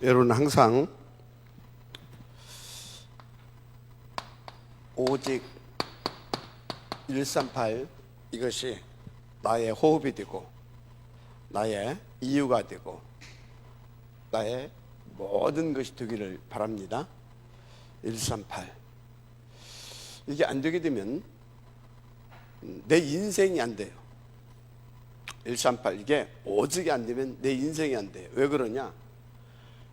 여러분은 항상 오직 138 이것이 나의 호흡이 되고 나의 이유가 되고 나의 모든 것이 되기를 바랍니다. 138 이게 안 되게 되면 내 인생이 안 돼요. 138 이게 오직이 안 되면 내 인생이 안 돼요. 왜 그러냐?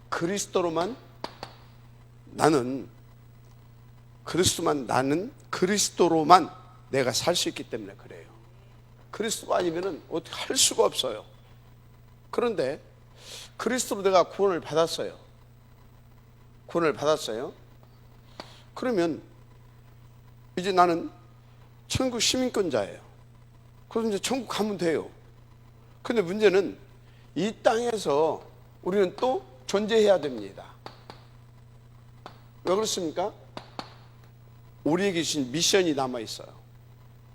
그리스도로만 나는 그리스도로만 내가 살 수 있기 때문에 그래요. 그리스도가 아니면은 어떻게 할 수가 없어요. 그런데 그리스도로 내가 구원을 받았어요. 그러면 이제 나는 천국 시민권자예요. 그래서 이제 천국 가면 돼요. 근데 문제는 이 땅에서 우리는 또 존재해야 됩니다. 왜 그렇습니까? 우리에게 주신 미션이 남아있어요.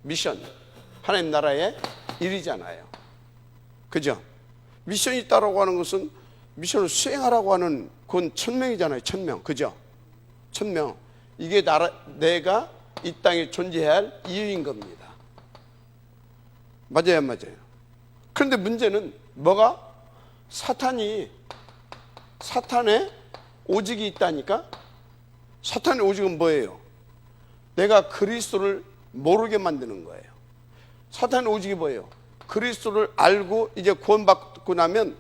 미션, 하나님 나라의 일이잖아요. 그죠? 미션이 있다라고 하는 것은 미션을 수행하라고 하는 그건 천명이잖아요. 천명, 그죠? 천명, 이게 내가 이 땅에 존재해야 할 이유인 겁니다. 맞아요, 안 맞아요? 그런데 문제는 뭐가? 사탄의 오직이 있다니까? 사탄의 오직은 뭐예요? 내가 그리스도를 모르게 만드는 거예요. 사탄의 오직이 뭐예요? 그리스도를 알고 이제 구원받고 나면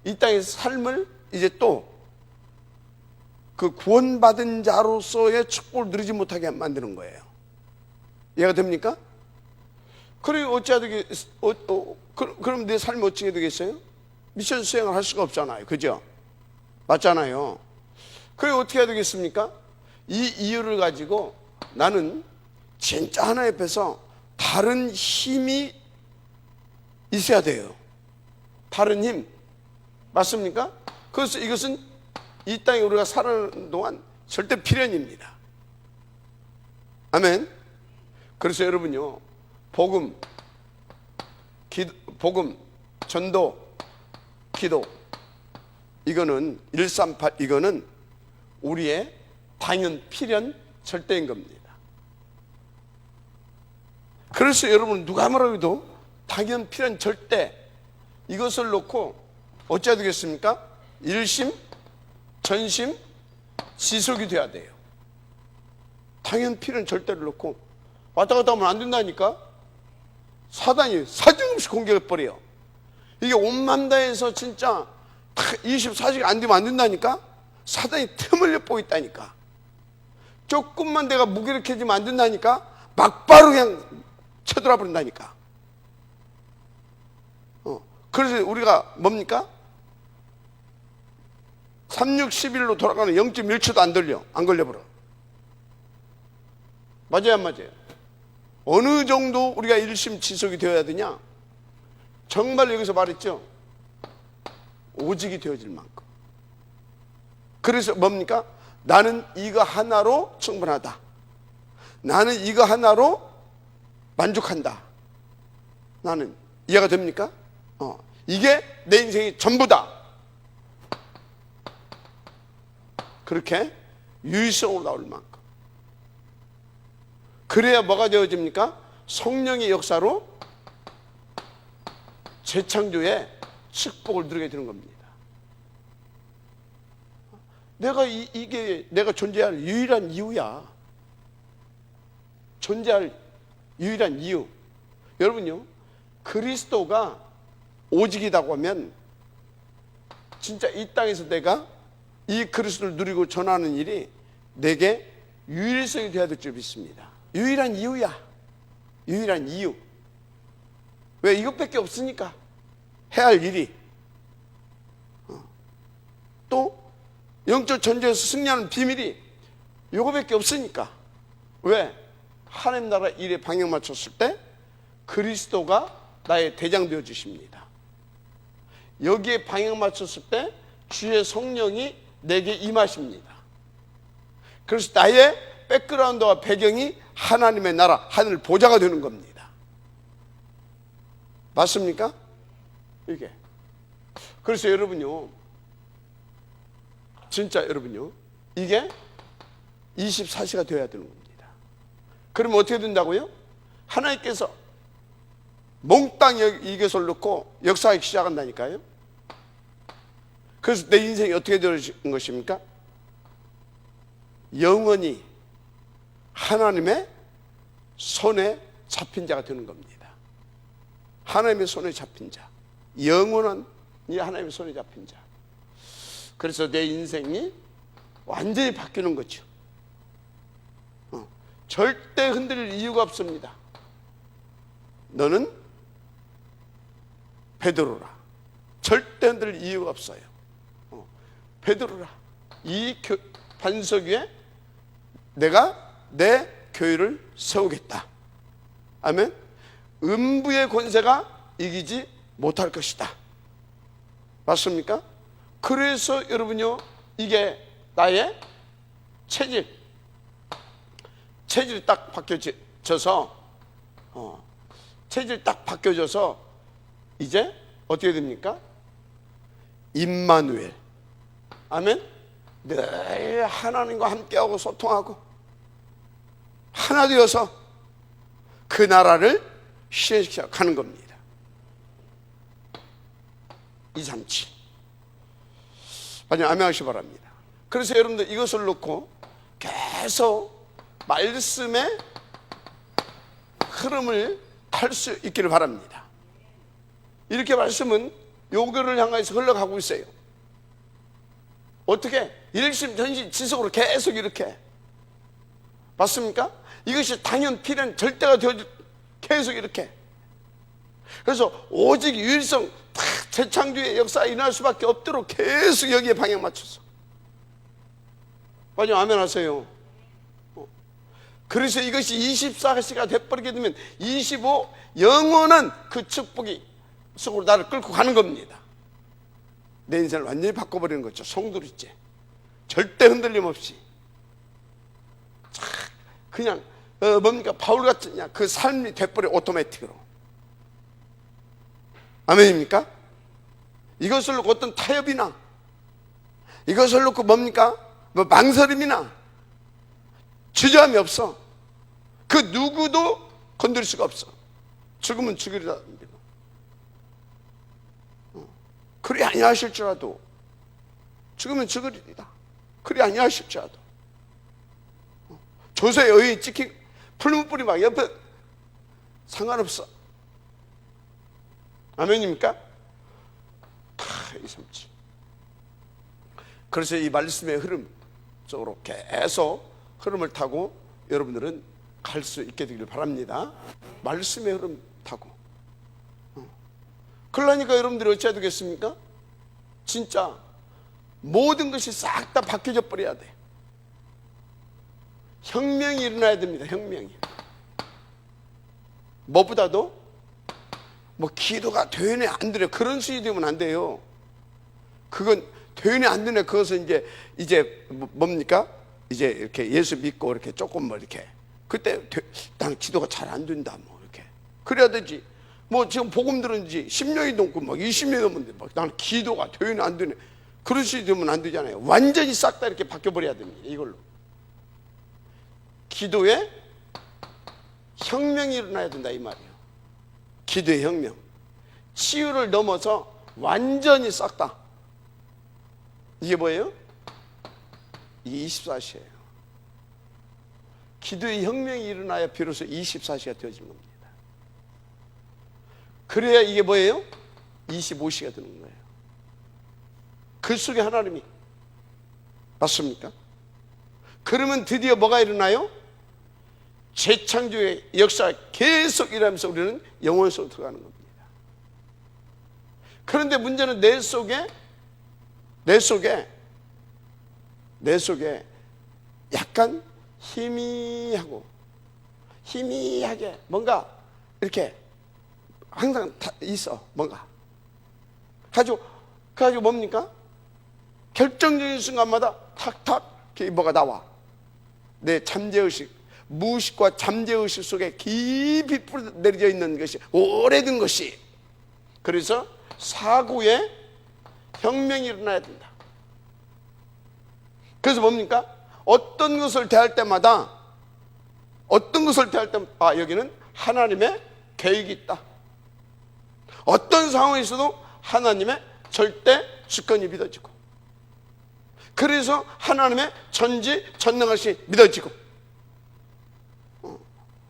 이 땅의 삶을 이제 또 그 구원받은 자로서의 축복을 누리지 못하게 만드는 거예요. 이해가 됩니까? 그럼 그럼 내 삶이 어떻게 되겠어요? 미션 수행을 할 수가 없잖아요. 그죠? 맞잖아요. 그럼 어떻게 해야 되겠습니까? 이 이유를 가지고 나는 진짜 하나님 앞에서 다른 힘이 있어야 돼요. 다른 힘. 맞습니까? 그래서 이것은 이 땅에 우리가 살아가는 동안 절대 필연입니다. 아멘. 그래서 여러분요, 복음, 전도, 기도, 이거는 138, 이거는 우리의 당연, 필연, 절대인 겁니다. 그래서 여러분 누가 뭐라고 해도 당연, 필연, 절대 이것을 놓고 어찌해야 되겠습니까? 일심, 전심, 지속이 돼야 돼요. 당연, 필연, 절대를 놓고 왔다 갔다 하면 안 된다니까? 사단이 사정없이 공격해버려요. 이게 온만다에서 진짜 24시간 안 되면 안 된다니까? 사단이 틈을 엿보고 있다니까? 조금만 내가 무기력해지면 안 된다니까? 막바로 그냥 쳐들어 버린다니까? 그래서 우리가 뭡니까? 3611로 돌아가는 0.1초도 안 걸려버려. 맞아요, 안 맞아요? 어느 정도 우리가 일심지속이 되어야 되냐? 정말 여기서 말했죠? 오직이 되어질 만큼. 그래서 뭡니까? 나는 이거 하나로 충분하다. 나는 이거 하나로 만족한다. 나는 이해가 됩니까? 이게 내 인생의 전부다. 그렇게 유일성으로 나올 만큼. 그래야 뭐가 되어집니까? 성령의 역사로 재창조의 축복을 누리게 되는 겁니다. 이게 내가 존재할 유일한 이유야. 존재할 유일한 이유. 여러분요, 그리스도가 오직이라고 하면 진짜 이 땅에서 내가 이 그리스도를 누리고 전하는 일이 내게 유일성이 되어야 될 줄 믿습니다. 유일한 이유야. 유일한 이유. 왜? 이것밖에 없으니까. 해야 할 일이. 또 영적 전쟁에서 승리하는 비밀이 이거밖에 없으니까. 왜? 하나님 나라 일에 방향 맞췄을 때 그리스도가 나의 대장 되어 주십니다. 여기에 방향 맞췄을 때 주의 성령이 내게 임하십니다. 그래서 나의 백그라운드와 배경이 하나님의 나라, 하늘 보좌가 되는 겁니다. 맞습니까? 이게. 그래서 여러분요, 진짜 여러분요, 이게 24시가 되어야 되는 겁니다. 그러면 어떻게 된다고요? 하나님께서 몽땅 이것을 놓고 역사하기 시작한다니까요. 그래서 내 인생이 어떻게 되는 것입니까? 영원히 하나님의 손에 잡힌 자가 되는 겁니다. 하나님의 손에 잡힌 자, 영원한 이 하나님의 손에 잡힌 자. 그래서 내 인생이 완전히 바뀌는 거죠. 절대 흔들릴 이유가 없습니다. 너는 베드로라. 절대 흔들릴 이유가 없어요. 베드로라. 이 반석 위에 내가 내 교회를 세우겠다. 아멘. 음부의 권세가 이기지 못할 것이다. 맞습니까? 그래서 여러분요, 이게 나의 체질이 딱 바뀌어져서 체질이 딱 바뀌어져서 이제 어떻게 됩니까? 임마누엘. 아멘. 늘 하나님과 함께하고 소통하고 하나 되어서 그 나라를 실현시켜 가는 겁니다. 237. 아니, 아멘하시기 바랍니다. 그래서 여러분들 이것을 놓고 계속 말씀의 흐름을 탈 수 있기를 바랍니다. 이렇게 말씀은 요거를 향해서 흘러가고 있어요. 어떻게? 일심전심 지속으로 계속 이렇게. 맞습니까? 이것이 당연 필연 절대가 되어 계속 이렇게. 그래서 오직 유일성 재창조의 역사가 일어날 수밖에 없도록 계속 여기에 방향 맞춰서. 빨리 아멘 하세요. 그래서 이것이 24시가 돼버리게 되면 25 영원한 그 축복이 속으로 나를 끌고 가는 겁니다. 내 인생을 완전히 바꿔버리는 거죠. 송두리째. 절대 흔들림 없이 그냥 뭡니까? 바울 같은 그 삶이 돼버려. 오토매틱으로. 아멘입니까? 이것을 놓고 어떤 타협이나 이것을 놓고 뭡니까? 뭐 망설임이나 주저함이 없어. 그 누구도 건드릴 수가 없어. 죽으면 죽으리라. 그리 아니하실지라도 죽으면 죽으리라. 그리 아니하실지라도 조세의 여인이 찍힌 풀무불이 막 옆에 상관없어. 아멘입니까? 이 삼치. 그래서 이 말씀의 흐름 속으로 계속 흐름을 타고 여러분들은 갈 수 있게 되기를 바랍니다. 말씀의 흐름 타고. 그러니까 여러분들이 어찌해야 되겠습니까? 진짜 모든 것이 싹 다 바뀌어져 버려야 돼. 혁명이 일어나야 됩니다. 혁명이. 무엇보다도 뭐 기도가 되네 안 되네 그런 수준이 되면 안 돼요. 그건 되네 안 되네 그것은 이제 뭡니까? 이제 이렇게 예수 믿고 이렇게 조금 뭐 이렇게 그때 나는 기도가 잘 안 된다 뭐 이렇게 그래야 되지. 뭐 지금 복음 들은 지 10년이 넘고 막 20년이 넘었는데 막 나는 기도가 되네 안 되네 그런 수준이 되면 안 되잖아요. 완전히 싹 다 이렇게 바뀌어 버려야 됩니다. 이걸로 기도에 혁명이 일어나야 된다 이 말이에요. 기도의 혁명. 치유를 넘어서 완전히 싹 다. 이게 뭐예요? 이게 24시예요. 기도의 혁명이 일어나야 비로소 24시가 되어진 겁니다. 그래야 이게 뭐예요? 25시가 되는 거예요. 그 속에 하나님이. 맞습니까? 그러면 드디어 뭐가 일어나요? 재창조의 역사가 계속 일어나면서 우리는 영원 속으로 들어가는 겁니다. 그런데 문제는 내 속에 약간 희미하게 뭔가 이렇게 항상 있어. 뭔가 가지고 뭡니까? 결정적인 순간마다 탁탁 뭐가 나와. 내 잠재의식, 무의식과 잠재의식 속에 깊이 뿌려내려져 있는 것이 오래된 것이. 그래서 사고에 혁명이 일어나야 된다. 그래서 뭡니까? 어떤 것을 대할 때마다 여기는 하나님의 계획이 있다. 어떤 상황에 있어도 하나님의 절대 주권이 믿어지고, 그래서 하나님의 전지전능하심이 믿어지고,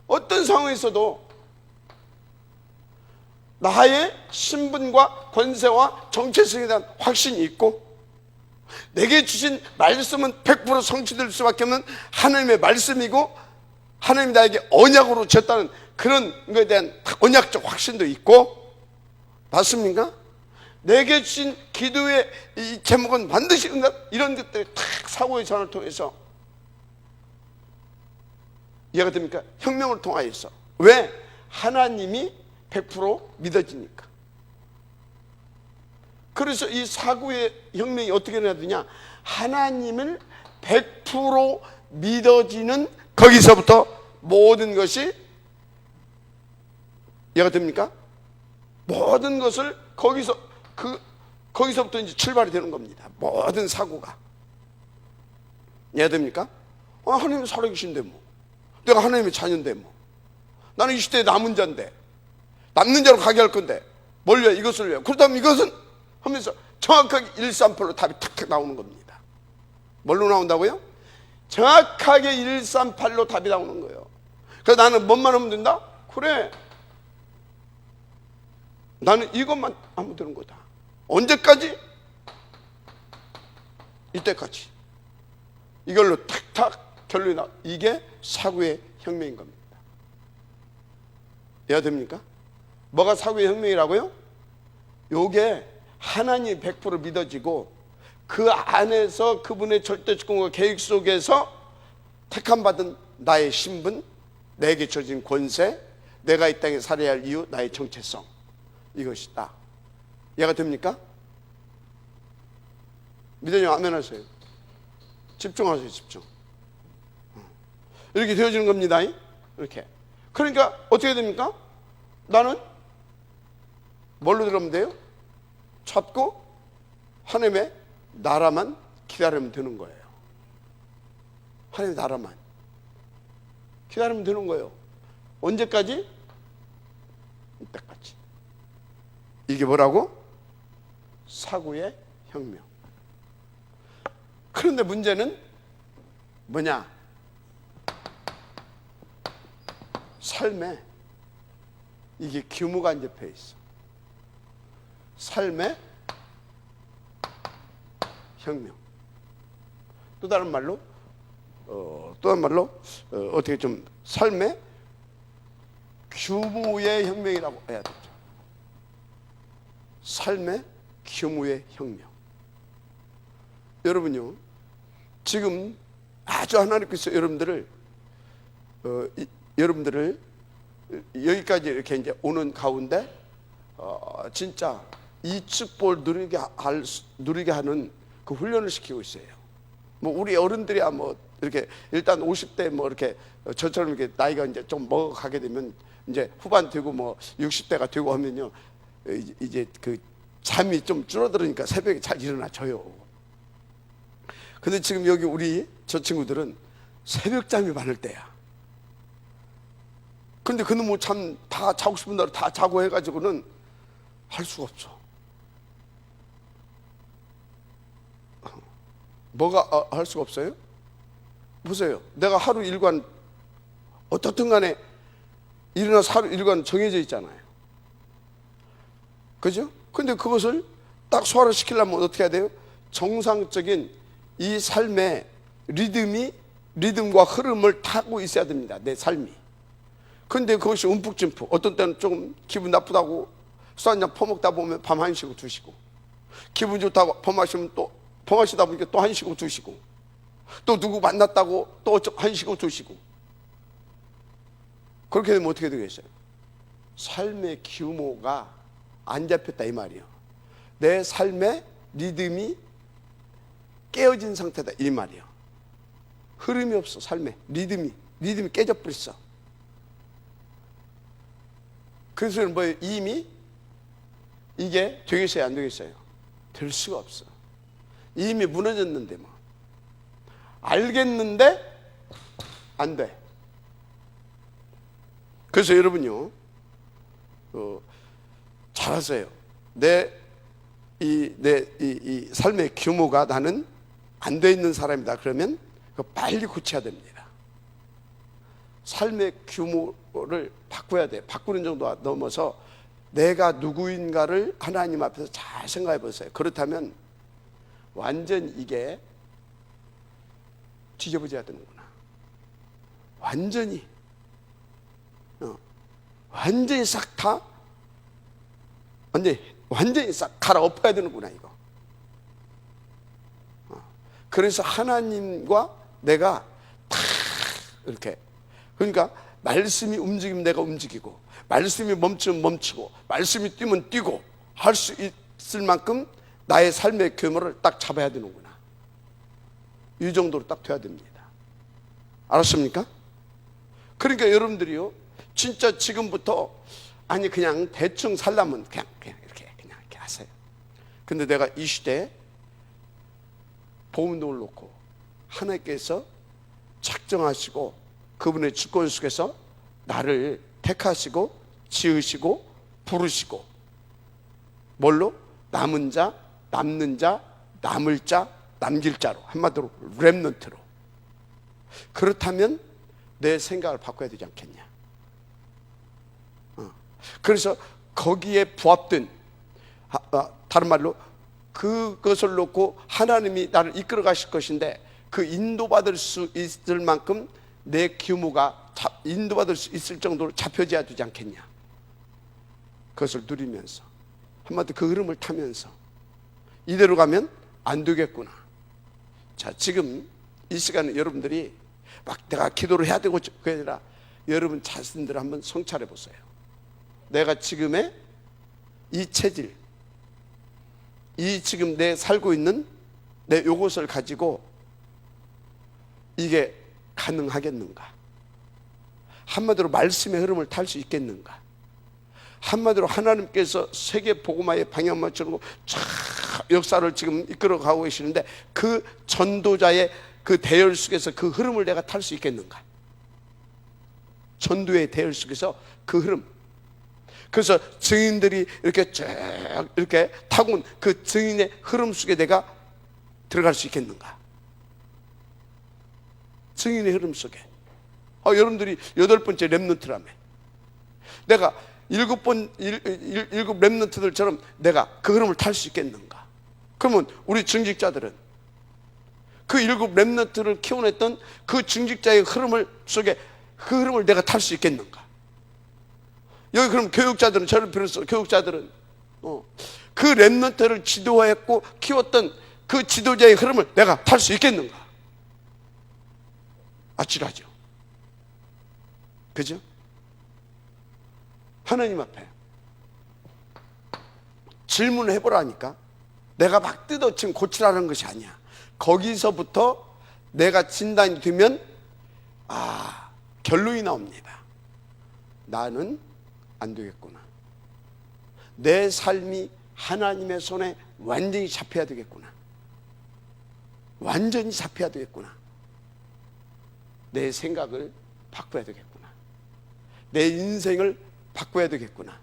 어떤 상황에 있어도 나의 신분과 권세와 정체성에 대한 확신이 있고, 내게 주신 말씀은 100% 성취될 수밖에 없는 하나님의 말씀이고, 하나님이 나에게 언약으로 줬다는 그런 것에 대한 언약적 확신도 있고, 맞습니까? 내게 주신 기도의 이 제목은 반드시 응답, 이런 것들이 탁 사고의 전환을 통해서 이해가 됩니까? 혁명을 통하여서. 왜? 하나님이 100% 믿어지니까. 그래서 이 사고의 혁명이 어떻게 일어나야 되냐? 하나님을 100% 믿어지는, 거기서부터 모든 것이 이해가 됩니까? 모든 것을 거기서부터 이제 출발이 되는 겁니다. 모든 사고가. 이해가 됩니까? 하나님이 살아계신데 뭐, 내가 하나님의 자녀인데 뭐, 나는 이 시대에 남은 자인데, 남는 자로 가게 할 건데 뭘 위해, 이것을 위해, 그렇다면 이것은 하면서 정확하게 138로 답이 탁탁 나오는 겁니다. 뭘로 나온다고요? 정확하게 138로 답이 나오는 거예요. 그래서 나는 뭔만 하면 된다? 그래, 나는 이것만 하면 되는 거다. 언제까지? 이때까지. 이걸로 탁탁 결론이 나. 이게 사고의 혁명인 겁니다. 이해가 됩니까? 뭐가 사고의 혁명이라고요? 요게 하나님 100% 믿어지고, 그 안에서 그분의 절대 주권과 계획 속에서 택함받은 나의 신분, 내게 주어진 권세, 내가 이 땅에 살아야 할 이유, 나의 정체성, 이것이다. 이해가 됩니까? 믿으면 아멘 하세요. 집중하세요. 집중. 이렇게 되어지는 겁니다. 이렇게. 그러니까 어떻게 됩니까? 나는 뭘로 들어가면 돼요? 찾고 하나님의 나라만 기다리면 되는 거예요. 하나님의 나라만 기다리면 되는 거예요. 언제까지? 이때까지. 이게 뭐라고? 사고의 혁명. 그런데 문제는 뭐냐? 삶에 이게 규모가 안 잡혀 있어. 삶의 혁명. 또 다른 말로 어떻게 좀 삶의 규모의 혁명이라고 해야 되죠. 삶의 규모의 혁명. 여러분요, 지금 아주 하나님께서 여러분들을 여기까지 이렇게 이제 오는 가운데 진짜 이 축복을 누리게 하는 그 훈련을 시키고 있어요. 뭐 우리 어른들이야 뭐 이렇게 일단 50대 뭐 이렇게 저처럼 이렇게 나이가 이제 좀 먹어가게 되면 이제 후반 되고 뭐 60대가 되고 하면요, 이제 그 잠이 좀 줄어들으니까 새벽에 잘 일어나져요. 근데 지금 여기 우리 저 친구들은 새벽잠이 많을 때야. 근데 그놈 뭐 참 다 자고 싶은 대로 다 자고 해가지고는 할 수가 없어. 뭐가 할 수가 없어요? 보세요. 내가 하루 일과는 어떻든 간에 일어나서 하루 일과는 정해져 있잖아요. 그죠? 근데 그것을 딱 소화를 시키려면 어떻게 해야 돼요? 정상적인 이 삶의 리듬과 흐름을 타고 있어야 됩니다. 내 삶이. 근데 그것이 움푹짐푹, 어떤 때는 조금 기분 나쁘다고 술 한잔 퍼먹다 보면 밤 1시고 2시고, 기분 좋다고 퍼마시면 또 퍼마시다 보니까 또 1시고 2시고, 또 누구 만났다고 또 1시고 2시고. 그렇게 되면 어떻게 되겠어요? 삶의 규모가 안 잡혔다 이 말이에요. 내 삶의 리듬이 깨어진 상태다 이 말이에요. 흐름이 없어. 삶의 리듬이 깨져버렸어. 그래서 뭐예요? 이미 이게 되겠어요? 안 되겠어요? 될 수가 없어. 이미 무너졌는데 뭐. 알겠는데 안 돼. 그래서 여러분요, 잘하세요. 내 삶의 규모가 나는 안 돼 있는 사람이다. 그러면 그거 빨리 고쳐야 됩니다. 삶의 규모를 바꿔야 돼. 바꾸는 정도가 넘어서 내가 누구인가를 하나님 앞에서 잘 생각해 보세요. 그렇다면 완전 이게 뒤집어져야 되는구나. 완전히 싹 다 완전히 싹 갈아엎어야 되는구나 이거. 그래서 하나님과 내가 다 이렇게, 그러니까 말씀이 움직이면 내가 움직이고, 말씀이 멈추면 멈추고, 말씀이 뛰면 뛰고 할 수 있을 만큼 나의 삶의 규모를 딱 잡아야 되는구나. 이 정도로 딱 돼야 됩니다. 알았습니까? 그러니까 여러분들이요, 진짜 지금부터 아니 그냥 대충 살려면 그냥 이렇게 하세요. 근데 내가 이 시대에 보험등을 놓고 하나님께서 작정하시고 그분의 주권 속에서 나를 택하시고 지으시고 부르시고, 뭘로? 남은 자, 남는 자, 남을 자, 남길 자로, 한마디로 렘넌트로. 그렇다면 내 생각을 바꿔야 되지 않겠냐. 그래서 거기에 부합된, 다른 말로 그것을 놓고 하나님이 나를 이끌어 가실 것인데, 그 인도받을 수 있을 만큼 내 규모가 인도받을 수 있을 정도로 잡혀져야 되지 않겠냐. 그것을 누리면서, 한마디로 그 흐름을 타면서 이대로 가면 안 되겠구나. 자, 지금 이 시간에 여러분들이 막 내가 기도를 해야 되고 그게 아니라 여러분 자신들 한번 성찰해 보세요. 내가 지금의 이 체질, 이 지금 내 살고 있는 내 요것을 가지고 이게 가능하겠는가? 한마디로 말씀의 흐름을 탈 수 있겠는가? 한마디로 하나님께서 세계 복음화의 방향만처럼 역사를 지금 이끌어가고 계시는데, 그 전도자의 그 대열 속에서 그 흐름을 내가 탈 수 있겠는가? 전도의 대열 속에서 그 흐름. 그래서 증인들이 이렇게 쭉 이렇게 타고 온 그 증인의 흐름 속에 내가 들어갈 수 있겠는가? 증인의 흐름 속에. 여러분들이 8번째 렘넌트라며. 내가 일곱 렘넌트들처럼 내가 그 흐름을 탈 수 있겠는가? 그러면 우리 증직자들은 그 7 렘넌트를 키워냈던 그 증직자의 흐름을 속에 그 흐름을 내가 탈 수 있겠는가? 여기 그럼 교육자들은, 저를 비롯해서 교육자들은 그 렘넌트를 지도했고 키웠던 그 지도자의 흐름을 내가 탈 수 있겠는가? 아찔하죠. 그죠? 하나님 앞에 질문을 해보라니까. 내가 막 뜯어 지금 고치라는 것이 아니야. 거기서부터 내가 진단이 되면 결론이 나옵니다. 나는 안 되겠구나. 내 삶이 하나님의 손에 완전히 잡혀야 되겠구나. 완전히 잡혀야 되겠구나. 내 생각을 바꿔야 되겠구나. 내 인생을 바꿔야 되겠구나.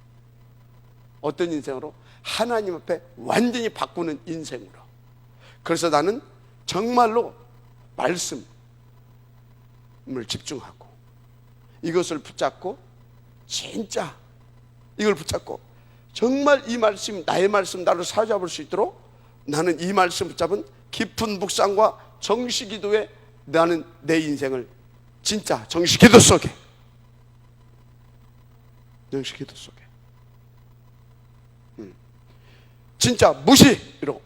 어떤 인생으로? 하나님 앞에 완전히 바꾸는 인생으로. 그래서 나는 정말로 말씀을 집중하고 이것을 붙잡고, 진짜 이걸 붙잡고 정말 이 말씀이 나의 말씀, 나를 사로잡을 수 있도록 나는 이 말씀 붙잡은 깊은 묵상과 정식기도에 나는 내 인생을 진짜 정식기도 속에, 정식기도 속에 진짜 무시 이러고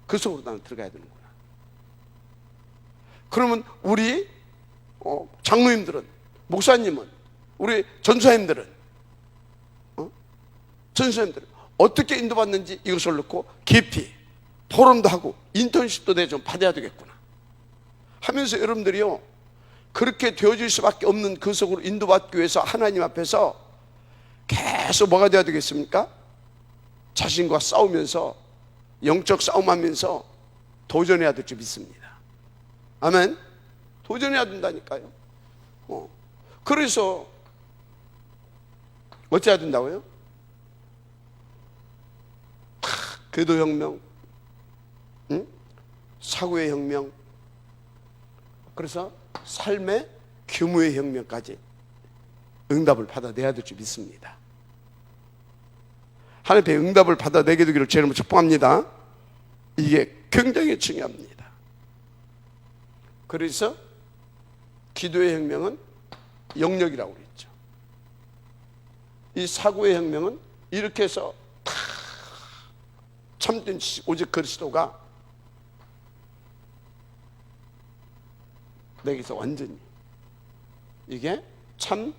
그 속으로 나는 들어가야 되는구나. 그러면 우리 장로님들은, 목사님은, 우리 전사님들은 어떻게 인도받는지 이것을 놓고 깊이 토론도 하고 인턴십도 내 좀 받아야 되겠구나 하면서, 여러분들이요 그렇게 되어질 수밖에 없는 그 속으로 인도받기 위해서 하나님 앞에서 계속 뭐가 되어야 되겠습니까? 자신과 싸우면서, 영적 싸움하면서 도전해야 될 줄 믿습니다. 아멘. 도전해야 된다니까요. 그래서 어찌해야 된다고요? 궤도혁명, 사고의 혁명, 그래서 삶의 규모의 혁명까지 응답을 받아내야 될 줄 믿습니다. 하나님의 응답을 받아내게 되기를 주님으로 축복합니다. 이게 굉장히 중요합니다. 그래서 기도의 혁명은 영역이라고 그랬죠. 이 사고의 혁명은 이렇게 해서 참된 오직 그리스도가 내게서 완전히, 이게 참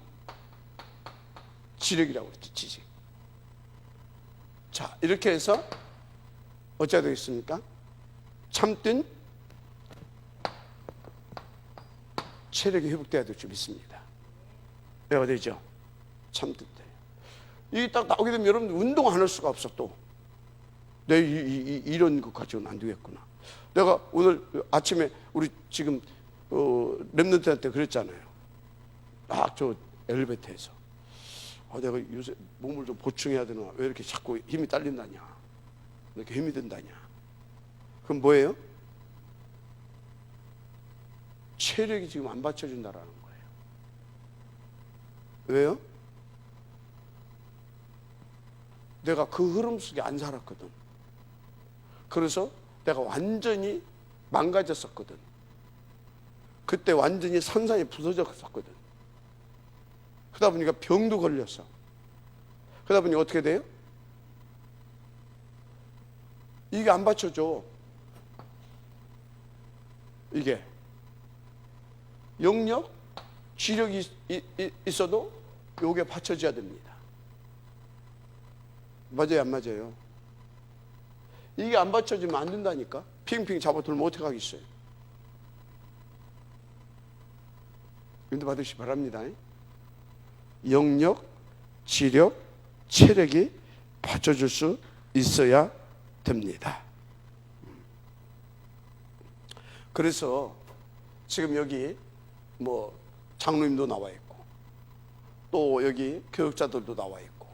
지력이라고 그랬죠. 지식. 자, 이렇게 해서 어찌해야 되겠습니까? 참된 체력이 회복돼야 될 줄 믿습니다. 왜가 되죠? 참된 때. 이게 딱 나오게 되면 여러분 운동 안 할 수가 없어. 또 내 이런 것 가지고는 안 되겠구나. 내가 오늘 아침에 우리 지금 랩런트한테 그랬잖아요. 저 엘리베이터에서 내가 요새 몸을 좀 보충해야 되나, 왜 이렇게 자꾸 힘이 딸린다냐, 왜 이렇게 힘이 든다냐. 그럼 뭐예요? 체력이 지금 안 받쳐준다라는 거예요. 왜요? 내가 그 흐름 속에 안 살았거든. 그래서 내가 완전히 망가졌었거든. 그때 완전히 산산이 부서졌었거든. 그러다 보니까 병도 걸렸어. 그러다 보니 어떻게 돼요? 이게 안 받쳐줘. 이게 영역, 지력이 있어도 요게 받쳐줘야 됩니다. 맞아요, 안 맞아요? 이게 안 받쳐주면 안 된다니까. 핑핑 잡아들면 어떻게 하겠어요? 인도 받으시기 바랍니다. 영역, 지력, 체력이 받쳐줄 수 있어야 됩니다. 그래서 지금 여기 뭐 장로님도 나와 있고, 또 여기 교육자들도 나와 있고,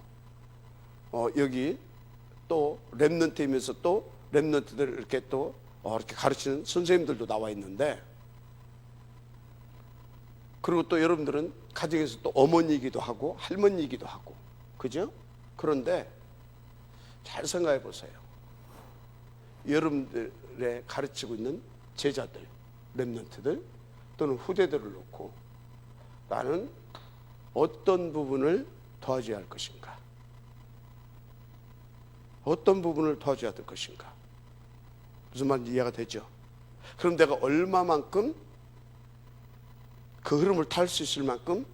여기 또 랩런트이면서 또 랩런트들 이렇게 또 이렇게 가르치는 선생님들도 나와 있는데, 그리고 또 여러분들은 가정에서 또 어머니이기도 하고 할머니이기도 하고, 그죠? 그런데 잘 생각해 보세요. 여러분들의 가르치고 있는 제자들, 랩런트들 또는 후대들을 놓고 나는 어떤 부분을 도와줘야 할 것인가? 어떤 부분을 도와줘야 될 것인가? 무슨 말인지 이해가 되죠? 그럼 내가 얼마만큼 그 흐름을 탈 수 있을 만큼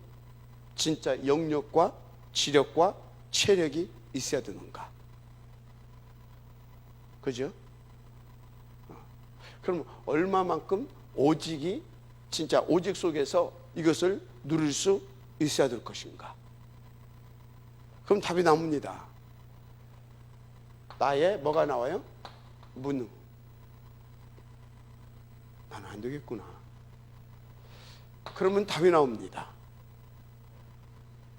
진짜 영역과 지력과 체력이 있어야 되는가? 그죠? 그럼 얼마만큼 오직이 진짜 오직 속에서 이것을 누릴 수 있어야 될 것인가? 그럼 답이 나옵니다. 나의 뭐가 나와요? 무능. 나는 안 되겠구나. 그러면 답이 나옵니다.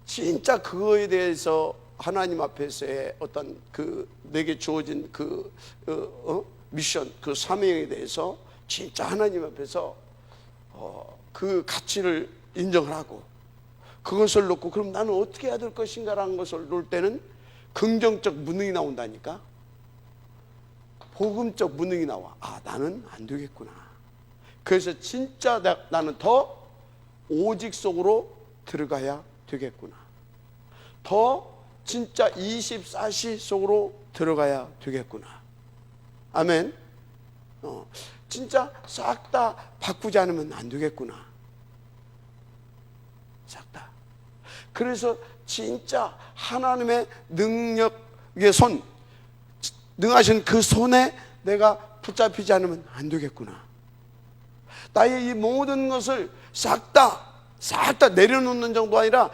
진짜 그거에 대해서 하나님 앞에서의 어떤 그 내게 주어진 그 미션, 그 사명에 대해서 진짜 하나님 앞에서 그 가치를 인정을 하고 그것을 놓고 그럼 나는 어떻게 해야 될 것인가라는 것을 놓을 때는 긍정적 무능이 나온다니까. 복음적 무능이 나와. 나는 안 되겠구나. 그래서 진짜 나는 더 오직 속으로 들어가야 되겠구나. 더 진짜 24시 속으로 들어가야 되겠구나. 아멘. 진짜 싹 다 바꾸지 않으면 안 되겠구나. 싹 다. 그래서 진짜 하나님의 능력의 손, 능하신 그 손에 내가 붙잡히지 않으면 안 되겠구나. 나의 이 모든 것을 싹 다 내려놓는 정도가 아니라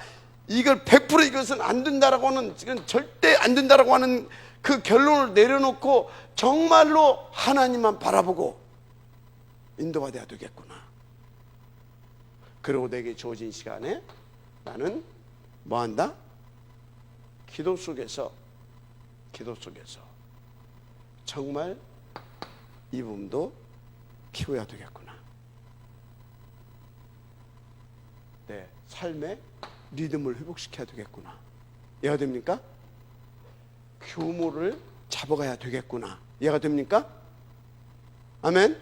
이걸 100% 이것은 안 된다라고 하는, 이건 절대 안 된다라고 하는 그 결론을 내려놓고 정말로 하나님만 바라보고 인도받아야 되겠구나. 그리고 내게 주어진 시간에 나는 뭐한다? 기도 속에서 정말 이 부분도 키워야 되겠구나. 내 삶의 리듬을 회복시켜야 되겠구나. 이해가 됩니까? 규모를 잡아가야 되겠구나. 이해가 됩니까? 아멘.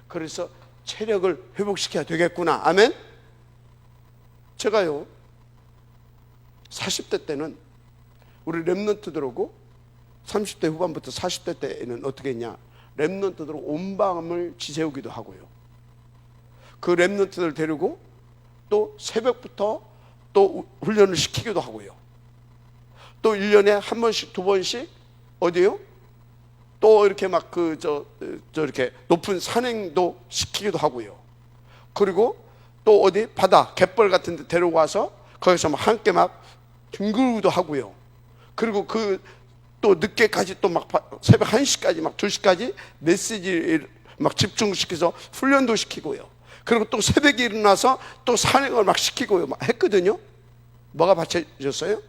그래서 체력을 회복시켜야 되겠구나. 아멘. 제가요 40대 때는 우리 랩런트들하고 30대 후반부터 40대 때에는 어떻게 했냐, 랩런트들하고 온 밤을 지새우기도 하고요, 그 랩런트들 데리고 또 새벽부터 또 훈련을 시키기도 하고요, 또 1년에 한 번씩 두 번씩 어디요? 또 이렇게 막 이렇게 높은 산행도 시키기도 하고요, 그리고 또 어디 바다 갯벌 같은 데 데려와서 거기서 막 함께 막 뒹굴기도 하고요, 그리고 또 늦게까지 또 막 새벽 1시까지 막 2시까지 메시지를 막 집중시켜서 훈련도 시키고요, 그리고 또 새벽에 일어나서 또 산행을 막 시키고요 막 했거든요. 뭐가 받쳐졌어요?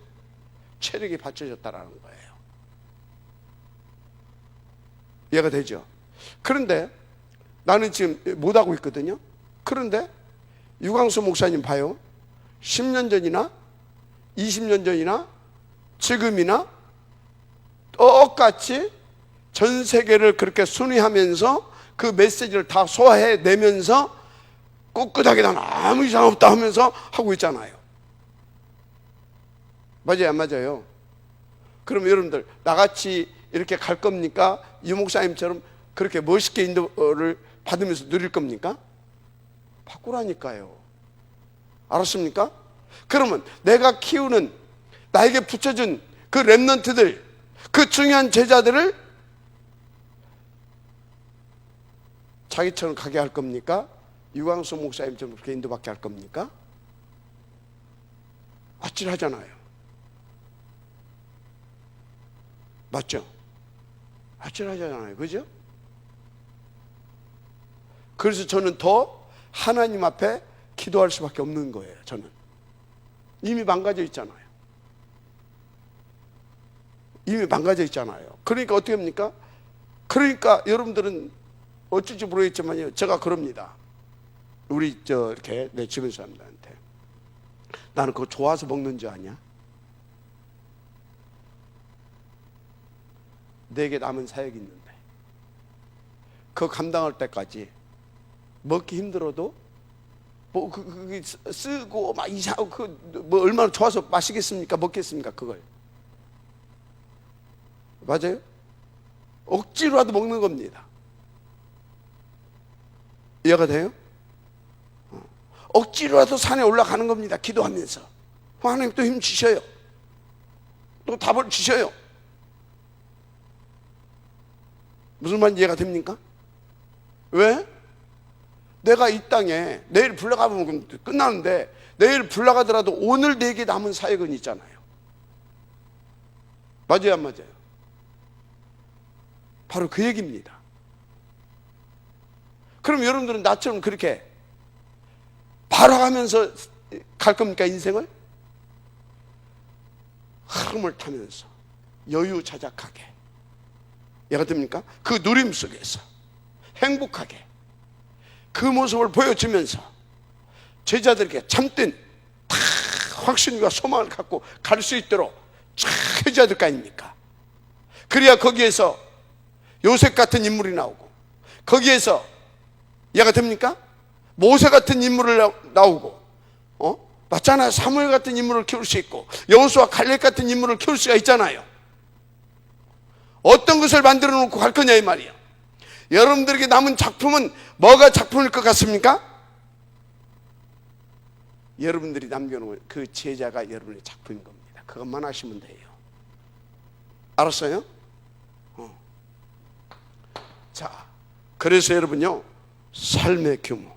체력이 받쳐졌다라는 거예요. 이해가 되죠? 그런데 나는 지금 못하고 있거든요. 그런데 유광수 목사님 봐요, 10년 전이나 20년 전이나 지금이나 똑같이 전 세계를 그렇게 순회하면서 그 메시지를 다 소화해내면서 꿋꿋하게 난 아무 이상 없다 하면서 하고 있잖아요. 맞아요, 안 맞아요? 그럼 여러분들 나같이 이렇게 갈 겁니까? 유 목사님처럼 그렇게 멋있게 인도를 받으면서 누릴 겁니까? 바꾸라니까요. 알았습니까? 그러면 내가 키우는, 나에게 붙여준 그 랩런트들, 그 중요한 제자들을 자기처럼 가게 할 겁니까? 유광수 목사님처럼 그렇게 인도받게 할 겁니까? 아찔하잖아요. 맞죠? 아찔하잖아요. 그죠? 그래서 저는 더 하나님 앞에 기도할 수밖에 없는 거예요. 저는 이미 망가져 있잖아요. 이미 망가져 있잖아요. 그러니까 어떻게 합니까? 그러니까 여러분들은 어쩔지 모르겠지만요, 제가 그럽니다. 우리 이렇게 내 주변 사람들한테, 나는 그거 좋아서 먹는 줄 아냐? 내게 남은 사역이 있는데 그거 감당할 때까지 먹기 힘들어도 뭐 그게 쓰고 막 이상하고 뭐 얼마나 좋아서 마시겠습니까? 먹겠습니까? 그걸. 맞아요? 억지로라도 먹는 겁니다. 이해가 돼요? 억지로라도 산에 올라가는 겁니다. 기도하면서. 하나님 또 힘 주셔요. 또 답을 주셔요. 무슨 말인지 이해가 됩니까? 왜? 내가 이 땅에 내일 불러가면 끝나는데, 내일 불러가더라도 오늘 내게 남은 사역은 있잖아요. 맞아요, 안 맞아요? 바로 그 얘기입니다. 그럼 여러분들은 나처럼 그렇게 발화하면서 갈 겁니까? 인생을? 흐름을 타면서 여유자작하게, 얘가 됩니까? 그 누림 속에서 행복하게 그 모습을 보여주면서 제자들에게 참된 확신과 소망을 갖고 갈 수 있도록 쫙 해줘야 될 거 아닙니까? 그래야 거기에서 요셉 같은 인물이 나오고, 거기에서 얘가 됩니까? 모세 같은 인물을 나오고, 맞잖아요. 사무엘 같은 인물을 키울 수 있고, 여호수아 갈렙 같은 인물을 키울 수가 있잖아요. 어떤 것을 만들어 놓고 갈 거냐 이 말이에요. 여러분들에게 남은 작품은 뭐가 작품일 것 같습니까? 여러분들이 남겨놓은 그 제자가 여러분의 작품인 겁니다. 그것만 하시면 돼요. 알았어요? 자, 그래서 여러분요, 삶의 규모,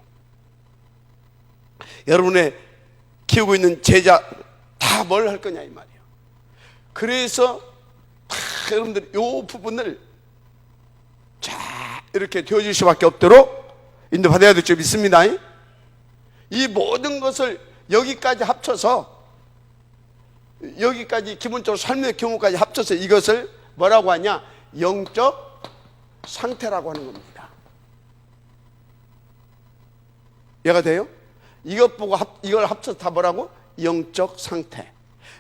여러분의 키우고 있는 제자 다 뭘 할 거냐 이 말이에요. 그래서 여러분들 이 부분을 자 이렇게 되어질 수밖에 없도록 인도받아야 될 줄 믿습니다. 이 모든 것을 여기까지 합쳐서, 여기까지 기본적으로 삶의 경우까지 합쳐서 이것을 뭐라고 하냐? 영적 상태라고 하는 겁니다. 이해가 돼요? 이것 보고 이걸 합쳐서 다 뭐라고? 영적 상태.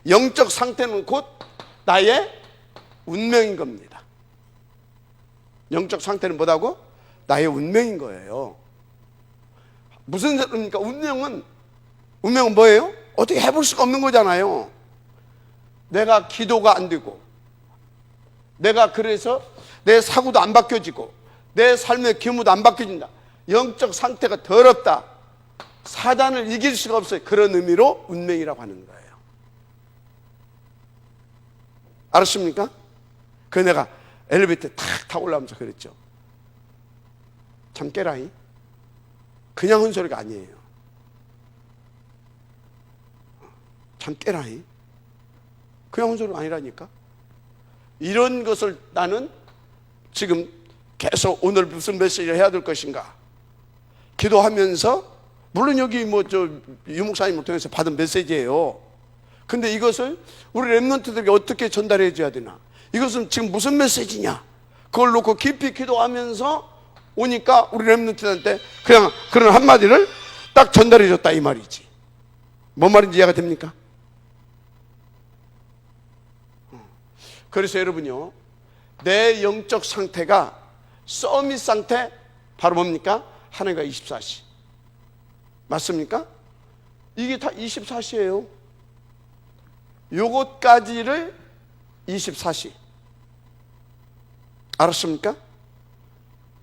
영적 상태는 곧 나의 운명인 겁니다. 영적 상태는 뭐라고? 나의 운명인 거예요. 무슨 소리입니까? 운명은 뭐예요? 어떻게 해볼 수가 없는 거잖아요. 내가 기도가 안 되고, 내가 그래서 내 사고도 안 바뀌어지고, 내 삶의 규모도 안 바뀌어진다. 영적 상태가 더럽다. 사단을 이길 수가 없어요. 그런 의미로 운명이라고 하는 거예요. 알았습니까? 그래서 내가 엘리베이터에 탁 타고 올라오면서 그랬죠. 참 깨라이. 그냥 한 소리가 아니에요. 참 깨라이. 그냥 한 소리가 아니라니까. 이런 것을 나는 지금 계속 오늘 무슨 메시지를 해야 될 것인가 기도하면서, 물론 여기 유목사님을 통해서 받은 메시지예요. 근데 이것을 우리 렘넌트들에게 어떻게 전달해 줘야 되나? 이것은 지금 무슨 메시지냐? 그걸 놓고 깊이 기도하면서 오니까 우리 렘넌트들한테 그냥 그런 한마디를 딱 전달해 줬다 이 말이지. 뭔 말인지 이해가 됩니까? 그래서 여러분요, 내 영적 상태가 서밋 상태, 바로 뭡니까? 하나님과 24시. 맞습니까? 이게 다 24시예요. 요것까지를 24시. 알았습니까?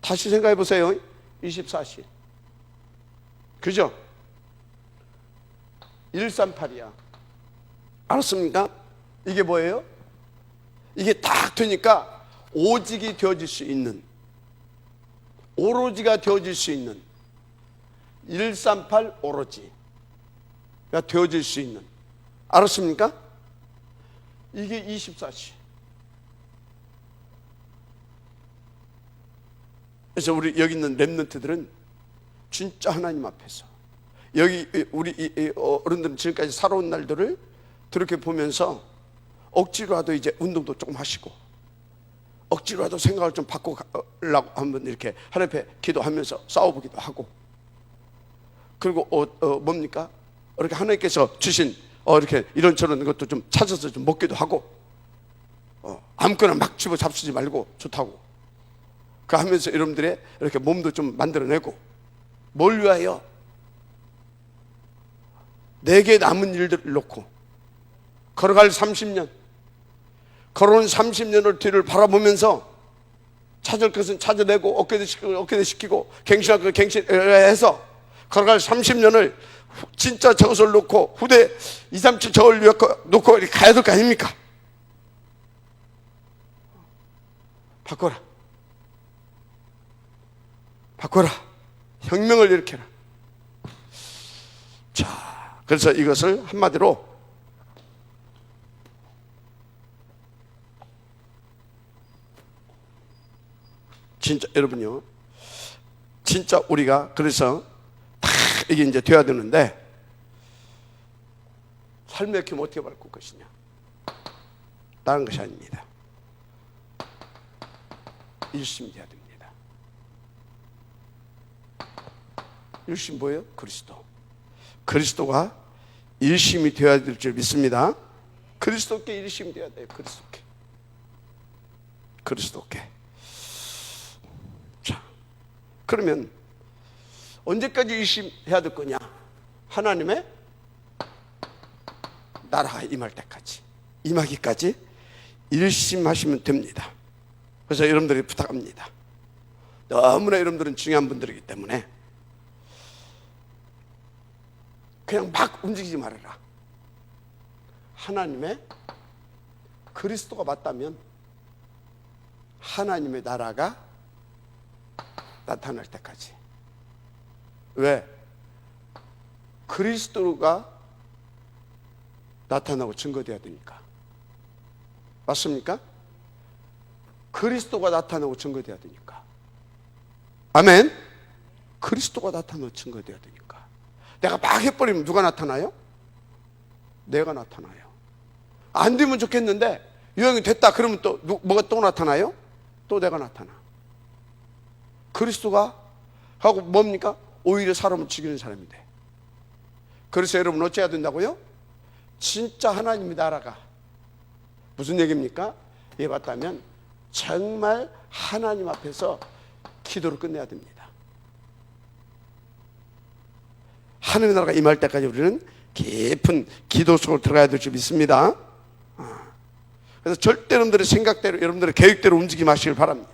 다시 생각해 보세요. 24시. 그죠? 138이야. 알았습니까? 이게 뭐예요? 이게 딱 되니까 오직이 되어질 수 있는, 오로지가 되어질 수 있는, 138 오로지가 되어질 수 있는. 알았습니까? 이게 24시. 그래서 우리 여기 있는 렘넌트들은 진짜 하나님 앞에서, 여기 우리 어른들은 지금까지 살아온 날들을 그렇게 보면서 억지로라도 이제 운동도 조금 하시고, 억지로라도 생각을 좀 바꾸려고 한번 이렇게 하나님 앞에 기도하면서 싸워보기도 하고, 그리고 뭡니까? 이렇게 하나님께서 주신 이렇게 이런저런 것도 좀 찾아서 좀 먹기도 하고, 아무거나 막 집어 잡수지 말고 좋다고. 그 하면서 여러분들의 이렇게 몸도 좀 만들어내고. 뭘 위하여? 내게 남은 일들을 놓고 걸어갈 30년, 걸어온 30년을 뒤를 바라보면서 찾을 것은 찾아내고, 어깨도 시키고, 어깨도 시키고, 갱신할 것 갱신해서 걸어갈 30년을 진짜 저것을 놓고 후대 2, 3, 7 저걸 놓고 이렇게 가야 될 거 아닙니까? 바꿔라. 바꿔라. 혁명을 일으켜라. 자, 그래서 이것을 한마디로 진짜 여러분요, 진짜 우리가 그래서 다 이게 이제 돼야 되는데, 삶의 규모 어떻게 바꿀 것이냐? 다른 것이 아닙니다. 일심이 돼야 됩니다. 일심 뭐예요? 그리스도. 그리스도가 일심이 되어야 될 줄 믿습니다. 그리스도께 일심이 되어야 돼요. 그리스도께. 그리스도께. 자, 그러면 언제까지 일심해야 될 거냐? 하나님의 나라가 임할 때까지, 임하기까지 일심하시면 됩니다. 그래서 여러분들이 부탁합니다. 너무나 여러분들은 중요한 분들이기 때문에 그냥 막 움직이지 말아라. 하나님의 그리스도가 맞다면 하나님의 나라가 나타날 때까지. 왜? 그리스도가 나타나고 증거되어야 되니까. 맞습니까? 그리스도가 나타나고 증거되어야 되니까. 아멘. 그리스도가 나타나는 증거가 되어야 되니까. 내가 막 해버리면 누가 나타나요? 내가 나타나요. 안 되면 좋겠는데 유형이 됐다 그러면 또 뭐가 또 나타나요? 또 내가 나타나. 그리스도가 하고 뭡니까? 오히려 사람을 죽이는 사람이 돼. 그래서 여러분 어찌해야 된다고요? 진짜 하나님의 나라가 무슨 얘기입니까? 이에 맞다면 정말 하나님 앞에서 기도를 끝내야 됩니다. 하나님의 나라가 임할 때까지 우리는 깊은 기도 속으로 들어가야 될 줄 믿습니다. 그래서 절대 여러분들의 생각대로, 여러분들의 계획대로 움직이지 마시길 바랍니다.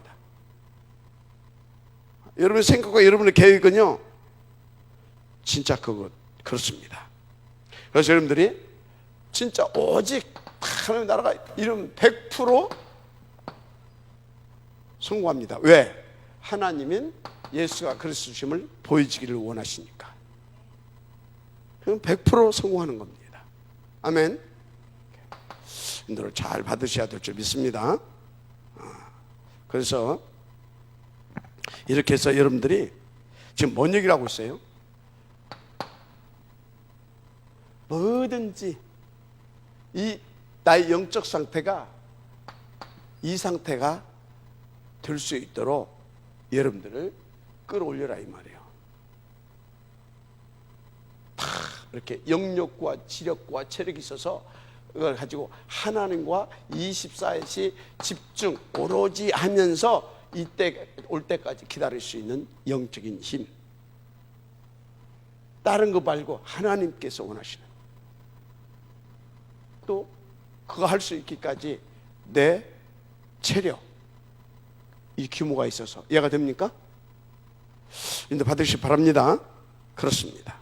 여러분의 생각과 여러분의 계획은요, 진짜 그렇습니다. 그래서 여러분들이 진짜 오직 하나님의 나라가 이루면 100% 성공합니다. 왜? 하나님은 예수가 그리스도심을 보여지기를 원하시니까. 그럼 100% 성공하는 겁니다. 아멘. 인도를 잘 받으셔야 될 줄 믿습니다. 그래서 이렇게 해서 여러분들이 지금 뭔 얘기를 하고 있어요? 뭐든지 이 나의 영적 상태가 이 상태가 될 수 있도록 여러분들을 끌어올려라 이 말이에요. 다 이렇게 영력과 지력과 체력이 있어서 그걸 가지고 하나님과 24시 집중 오로지 하면서 이때 올 때까지 기다릴 수 있는 영적인 힘. 다른 거 말고 하나님께서 원하시는, 또 그거 할 수 있기까지 내 체력, 이 규모가 있어서 이해가 됩니까? 인도 받으시기 바랍니다. 그렇습니다.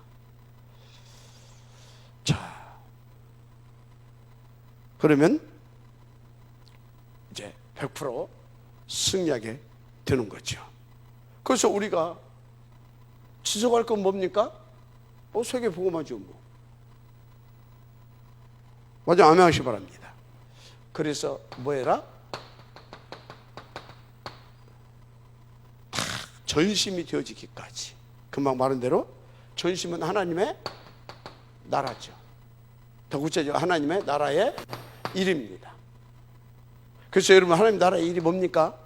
자, 그러면 이제 100% 승리하게 되는 거죠. 그래서 우리가 지속할 건 뭡니까? 세계 복음화죠 뭐. 맞아, 아멘 하시기 바랍니다. 그래서 뭐해라? 다 전심이 되어지기까지. 금방 말한 대로 전심은 하나님의 나라죠. 더 구체적으로 하나님의 나라의 일입니다. 그래서 여러분 하나님 나라의 일이 뭡니까?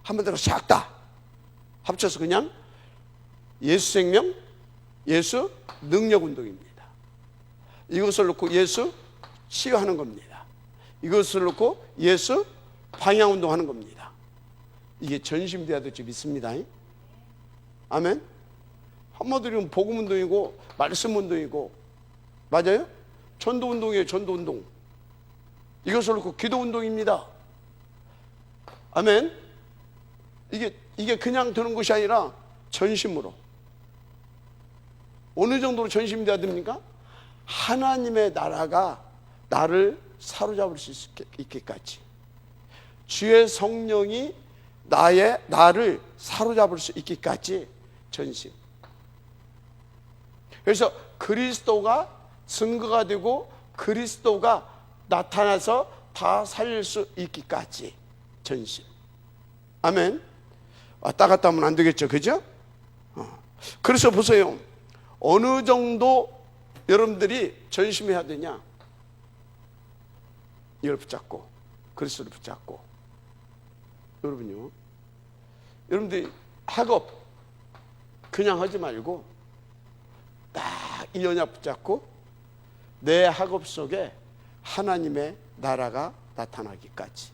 한마디로 싹 다 합쳐서 그냥 예수 생명, 예수 능력 운동입니다. 이것을 놓고 예수 치유하는 겁니다. 이것을 놓고 예수 방향 운동하는 겁니다. 이게 전심돼야 될지 믿습니다. 아멘. 한마디로 복음 운동이고 말씀 운동이고, 맞아요? 전도 운동이에요. 전도 운동. 이것을 놓고 기도 운동입니다. 아멘. 이게 그냥 되는 것이 아니라 전심으로. 어느 정도로 전심돼야 됩니까? 하나님의 나라가 나를 사로잡을 수 있기까지, 주의 성령이 나를 사로잡을 수 있기까지 전심. 그래서 그리스도가 증거가 되고 그리스도가 나타나서 다 살릴 수 있기까지 전심. 아멘. 왔다 갔다 하면 안 되겠죠, 그죠? 그래서 보세요. 어느 정도 여러분들이 전심해야 되냐? 이걸 붙잡고, 그리스도를 붙잡고. 여러분요, 여러분들이 학업 그냥 하지 말고 딱 이 언약 붙잡고 내 학업 속에 하나님의 나라가 나타나기까지.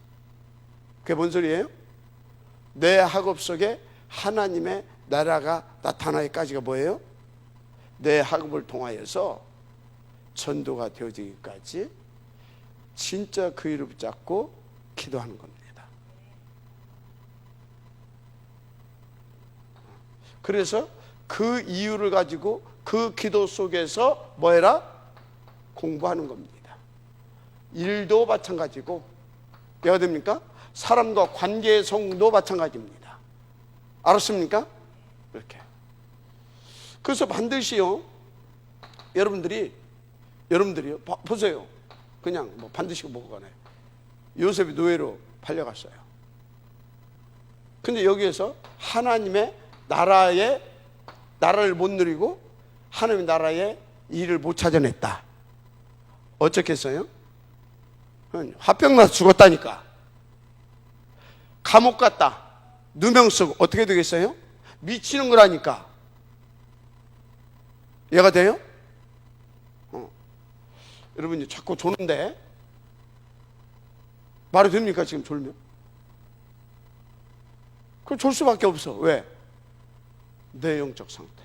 그게 뭔 소리예요? 내 학업 속에 하나님의 나라가 나타나기까지가 뭐예요? 내 학업을 통하여서 전도가 되어지기까지 진짜 그 일을 붙잡고 기도하는 겁니다. 그래서 그 이유를 가지고 그 기도 속에서 뭐해라? 공부하는 겁니다. 일도 마찬가지고, 뭐가 됩니까? 사람과 관계의 성도 마찬가지입니다. 알았습니까? 이렇게. 그래서 반드시요, 여러분들이요, 보세요. 그냥 뭐 반드시 뭐가 가네. 요셉이 노예로 팔려갔어요. 근데 여기에서 하나님의 나라의 나라를 못 누리고 하나님의 나라의 일을 못 찾아냈다. 어쩌겠어요? 화병 나서 죽었다니까. 감옥 갔다. 누명 쓰고 어떻게 되겠어요? 미치는 거라니까. 이해가 돼요? 여러분 자꾸 조는데 말이 됩니까? 지금 졸면? 그럼 졸 수밖에 없어. 왜? 내 영적 상태.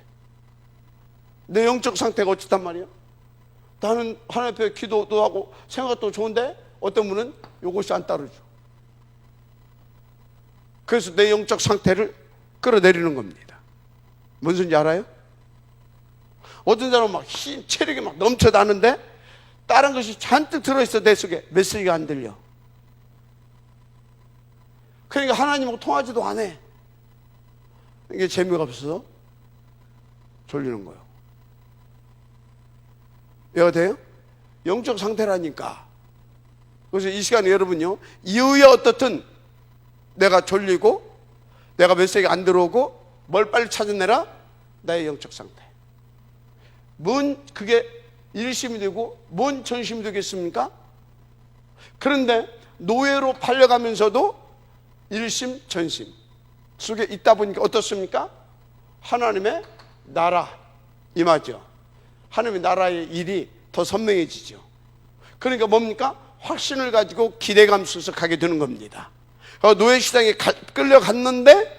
내 영적 상태가 어쨌단 말이야? 나는 하나님 앞에 기도도 하고 생각도 좋은데 어떤 분은 이것이 안 따르죠. 그래서 내 영적 상태를 끌어내리는 겁니다. 뭔 소리인지 알아요? 어떤 사람은 막 힘, 체력이 막 넘쳐나는데 다른 것이 잔뜩 들어있어. 내 속에 메시지가 안 들려. 그러니까 하나님하고 통하지도 안 해. 이게 재미가 없어서 졸리는 거예요. 이해가 돼요? 영적 상태라니까. 그래서 이 시간에 여러분요, 이유야 어떻든 내가 졸리고 내가 메시지가 안 들어오고 뭘 빨리 찾아내라? 나의 영적 상태. 뭔 그게 일심이 되고 뭔 전심이 되겠습니까? 그런데 노예로 팔려가면서도 일심 전심 속에 있다 보니까 어떻습니까? 하나님의 나라 임하죠. 하나님의 나라의 일이 더 선명해지죠. 그러니까 뭡니까? 확신을 가지고 기대감 속에서 가게 되는 겁니다. 노예 시장에 끌려갔는데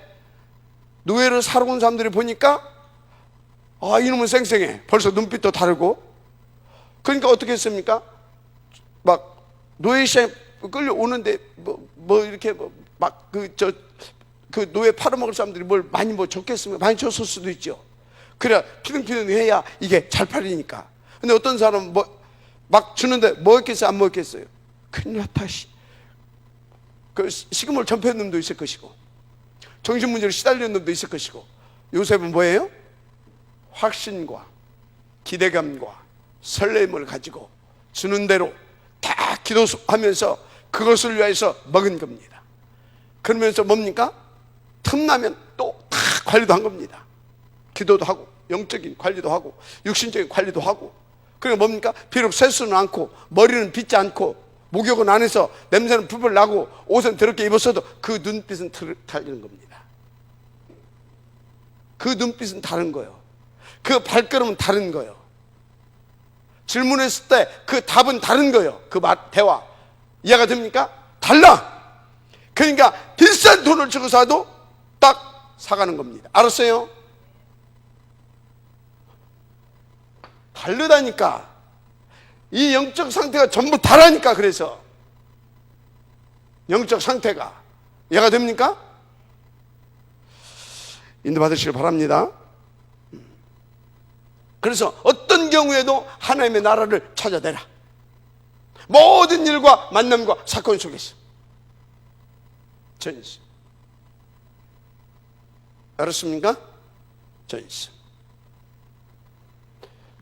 노예를 사러 온 사람들이 보니까 아, 이놈은 쌩쌩해. 벌써 눈빛도 다르고. 그러니까 어떻게 했습니까? 막 노예 시장에 끌려오는데 뭐 이렇게 막 그 노예 팔아먹을 사람들이 뭘 많이 뭐 줬겠습니까? 많이 줬을 수도 있죠. 그래야 피등피등 해야 이게 잘 팔리니까. 근데 어떤 사람은 막 주는데 먹었겠어요? 안 먹었겠어요? 큰일 났다. 그 식음을 전폐한 놈도 있을 것이고 정신문제로 시달리는 놈도 있을 것이고. 요셉은 뭐예요? 확신과 기대감과 설렘을 가지고 주는 대로 다 기도하면서 그것을 위해서 먹은 겁니다. 그러면서 뭡니까? 틈나면 또 다 관리도 한 겁니다. 기도도 하고 영적인 관리도 하고 육신적인 관리도 하고. 그러니까 뭡니까? 비록 세수는 않고 머리는 빗지 않고 목욕은 안 해서 냄새는 풀풀 나고 옷은 더럽게 입었어도 그 눈빛은 달리는 겁니다. 그 눈빛은 다른 거예요. 그 발걸음은 다른 거예요. 질문했을 때 그 답은 다른 거예요. 그 대화 이해가 됩니까? 달라. 그러니까 비싼 돈을 주고 사도 딱 사가는 겁니다. 알았어요? 다르다니까. 이 영적 상태가 전부 다라니까. 그래서 영적 상태가 이해가 됩니까? 인도받으시길 바랍니다. 그래서 어떤 경우에도 하나님의 나라를 찾아내라. 모든 일과 만남과 사건 속에서 전심. 알았습니까? 전심.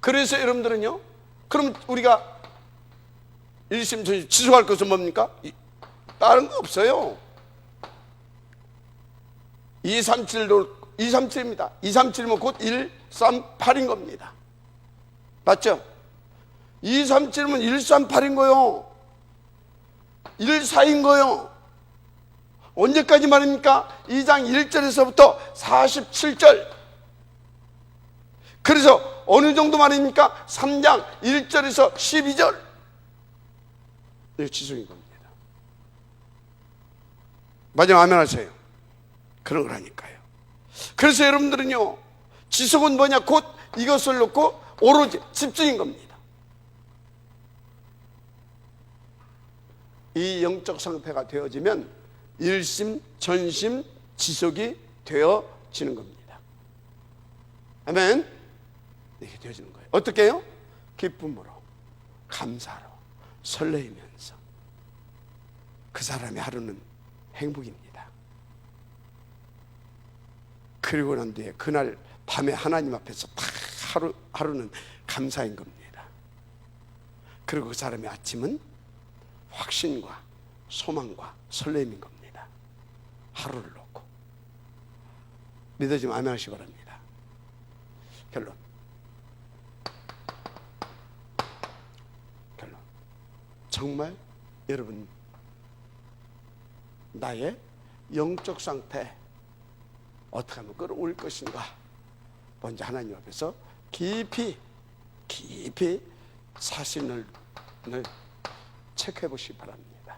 그래서 여러분들은요, 그럼 우리가 일심 전심 지속할 것은 뭡니까? 다른 거 없어요. 237입니다. 237이면 곧 138인 겁니다. 맞죠? 237이면 138인 거요. 14인 거요. 언제까지 말입니까? 2장 1절에서부터 47절. 그래서 어느 정도 말입니까? 3장 1절에서 12절. 이게 지속인 겁니다. 마지막 아멘 하세요. 그런 거라니까요. 그래서 여러분들은요, 지속은 뭐냐? 곧 이것을 놓고 오로지 집중인 겁니다. 이 영적 상태가 되어지면 일심, 전심, 지속이 되어지는 겁니다. 아멘. 이렇게 되어지는 거예요. 어떻게 해요? 기쁨으로, 감사로, 설레이면서 그 사람의 하루는 행복입니다. 그리고 난 뒤에 그날 밤에 하나님 앞에서 딱 하루는 감사인 겁니다. 그리고 그 사람의 아침은 확신과 소망과 설렘인 겁니다. 하루를 놓고. 믿어지면 아멘 하시기 바랍니다. 결론. 정말 여러분 나의 영적 상태 어떻게 하면 끌어올릴 것인가, 먼저 하나님 앞에서 깊이 자신을 체크해 보시기 바랍니다.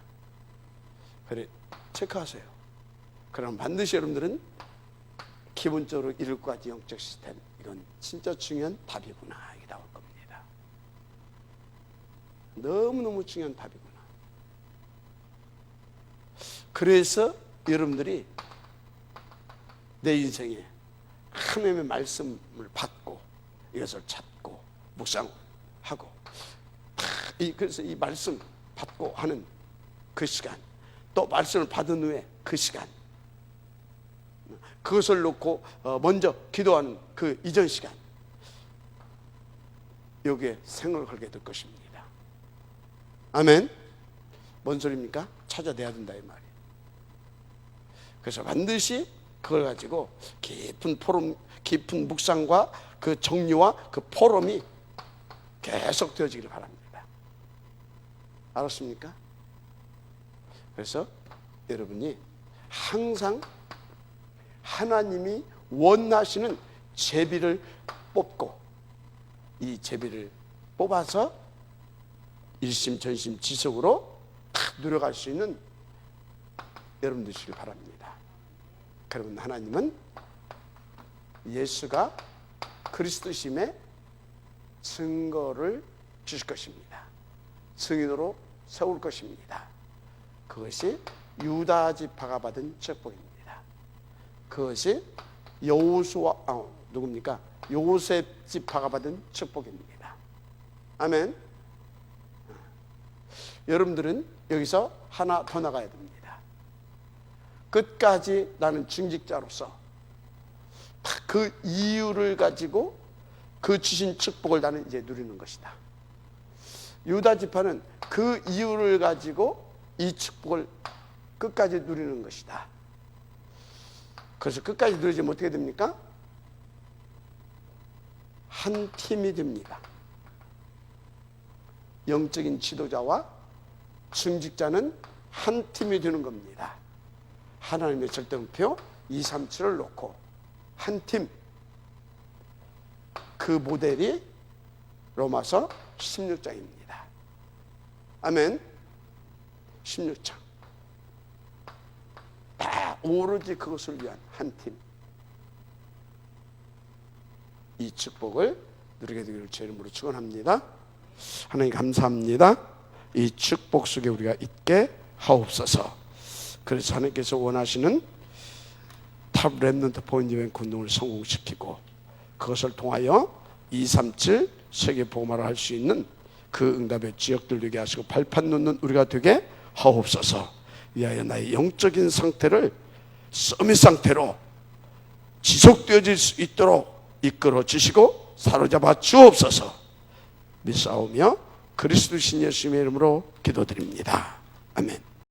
그래, 체크하세요. 그럼 반드시 여러분들은 기본적으로 7가지 영적 시스템, 이건 진짜 중요한 답이구나, 이게 나올 겁니다. 너무너무 중요한 답이구나. 그래서 여러분들이 내 인생에 하나님의 말씀을 받고 이것을 찾고 묵상하고, 그래서 이 말씀 받고 하는 그 시간, 또 말씀을 받은 후에 그 시간, 그것을 놓고 먼저 기도하는 그 이전 시간, 여기에 생을 걸게 될 것입니다. 아멘. 뭔 소리입니까? 찾아내야 된다 이 말이에요. 그래서 반드시 그걸 가지고 깊은 포럼, 깊은 묵상과 그 정리와 그 포럼이 계속 되어지기를 바랍니다. 알았습니까? 그래서 여러분이 항상 하나님이 원하시는 제비를 뽑고, 이 제비를 뽑아서 일심전심지속으로 탁 누려갈 수 있는 여러분 되시길 바랍니다. 그러면 하나님은 예수가 그리스도심의 증거를 주실 것입니다. 증인으로 세울 것입니다. 그것이 유다 지파가 받은 축복입니다. 그것이 여호수아, 누굽니까? 요셉 지파가 받은 축복입니다. 아멘. 여러분들은 여기서 하나 더 나가야 됩니다. 끝까지 나는 중직자로서 그 이유를 가지고 그 주신 축복을 나는 이제 누리는 것이다. 유다 지파는 그 이유를 가지고 이 축복을 끝까지 누리는 것이다. 그래서 끝까지 누리지 못하게 됩니까? 한 팀이 됩니다. 영적인 지도자와 중직자는 한 팀이 되는 겁니다. 하나님의 절대목표 237을 놓고 한 팀, 그 모델이 로마서 16장입니다. 아멘. 16장. 다 오로지 그것을 위한 한 팀. 이 축복을 누리게 되기를 제 이름으로 축원합니다. 하나님 감사합니다. 이 축복 속에 우리가 있게 하옵소서. 그래서 하나님께서 원하시는 탑 렘넌트 포인트 뱅크 운동을 성공시키고, 그것을 통하여 237 세계 복음화를 할 수 있는 그 응답의 지역들 되게 하시고 발판 놓는 우리가 되게 하옵소서. 위하여 나의 영적인 상태를 서밋 상태로 지속되어질 수 있도록 이끌어 주시고 사로잡아 주옵소서. 믿사오며 그리스도 신 예수님의 이름으로 기도드립니다. 아멘.